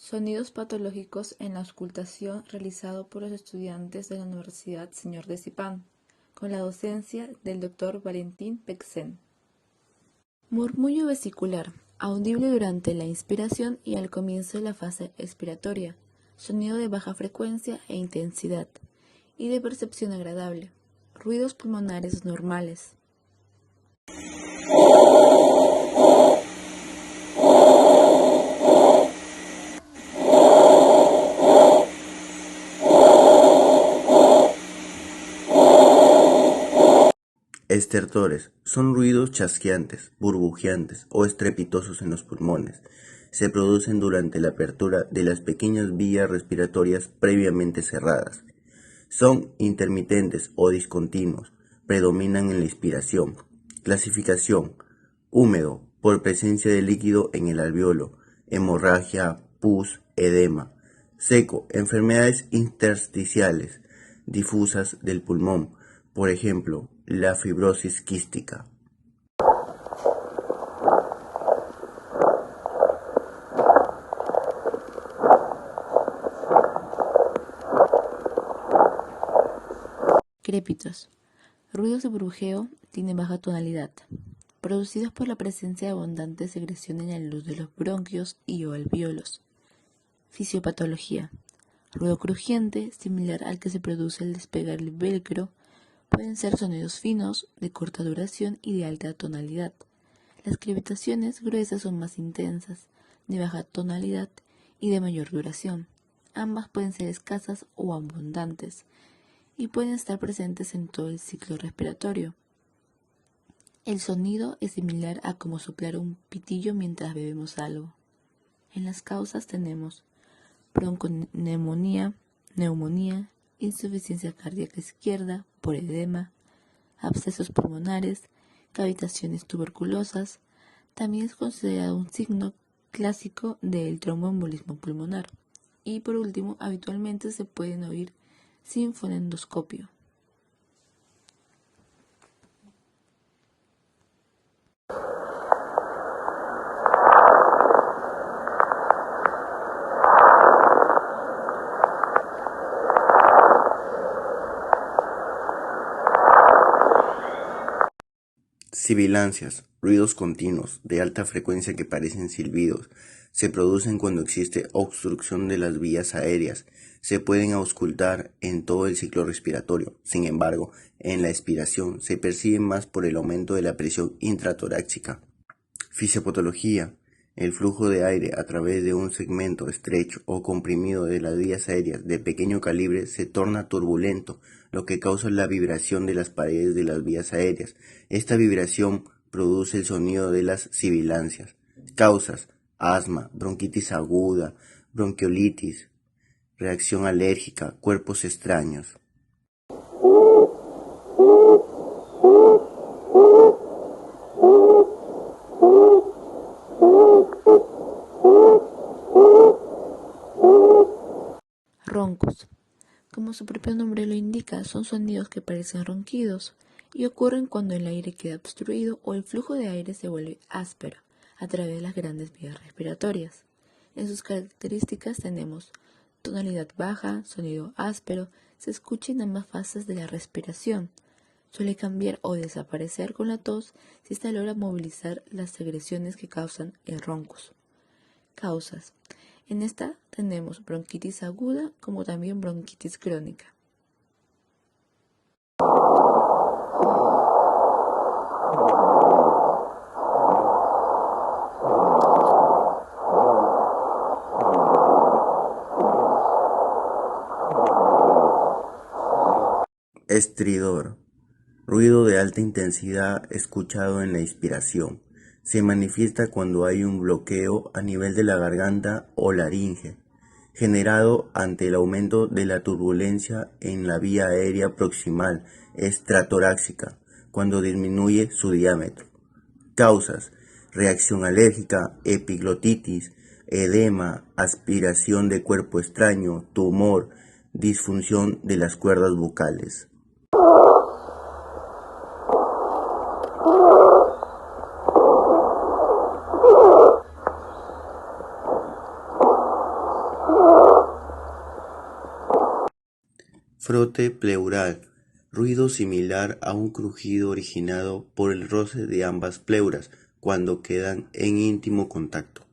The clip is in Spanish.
Sonidos patológicos en la auscultación realizado por los estudiantes de la Universidad Señor de Sipán, con la docencia del Dr. Valentín Pexén. Murmullo vesicular, audible durante la inspiración y al comienzo de la fase expiratoria, sonido de baja frecuencia e intensidad, y de percepción agradable, ruidos pulmonares normales. Estertores son ruidos chasqueantes, burbujeantes o estrepitosos en los pulmones. Se producen durante la apertura de las pequeñas vías respiratorias previamente cerradas. Son intermitentes o discontinuos, predominan en la inspiración. Clasificación: húmedo, por presencia de líquido en el alveolo, hemorragia, pus, edema. Seco, enfermedades intersticiales difusas del pulmón, por ejemplo, la fibrosis quística. Crépitos. Ruidos de burbujeo tienen baja tonalidad, producidos por la presencia de abundante secreción en la luz de los bronquios y o alvéolos. Fisiopatología. Ruido crujiente, similar al que se produce al despegar el velcro. Pueden ser sonidos finos, de corta duración y de alta tonalidad. Las crepitaciones gruesas son más intensas, de baja tonalidad y de mayor duración. Ambas pueden ser escasas o abundantes y pueden estar presentes en todo el ciclo respiratorio. El sonido es similar a como soplar un pitillo mientras bebemos algo. En las causas tenemos bronconeumonía, neumonía, insuficiencia cardíaca izquierda por edema, abscesos pulmonares, cavitaciones tuberculosas. También es considerado un signo clásico del tromboembolismo pulmonar. Y por último, habitualmente se pueden oír sin fonendoscopio. Sibilancias, ruidos continuos, de alta frecuencia que parecen silbidos, se producen cuando existe obstrucción de las vías aéreas. Se pueden auscultar en todo el ciclo respiratorio. Sin embargo, en la expiración se perciben más por el aumento de la presión intratorácica. Fisiopatología. El flujo de aire a través de un segmento estrecho o comprimido de las vías aéreas de pequeño calibre se torna turbulento, lo que causa la vibración de las paredes de las vías aéreas. Esta vibración produce el sonido de las sibilancias. Causas: asma, bronquitis aguda, bronquiolitis, reacción alérgica, cuerpos extraños. Roncos. Como su propio nombre lo indica, son sonidos que parecen ronquidos y ocurren cuando el aire queda obstruido o el flujo de aire se vuelve áspero a través de las grandes vías respiratorias. En sus características tenemos tonalidad baja, sonido áspero, se escucha en ambas fases de la respiración. Suele cambiar o desaparecer con la tos si se logra movilizar las secreciones que causan el roncos. Causas. En esta tenemos bronquitis aguda como también bronquitis crónica. Estridor. Ruido de alta intensidad escuchado en la inspiración. Se manifiesta cuando hay un bloqueo a nivel de la garganta o laringe, generado ante el aumento de la turbulencia en la vía aérea proximal extratorácica, cuando disminuye su diámetro. Causas: reacción alérgica, epiglotitis, edema, aspiración de cuerpo extraño, tumor, disfunción de las cuerdas vocales. Frote pleural, ruido similar a un crujido originado por el roce de ambas pleuras cuando quedan en íntimo contacto.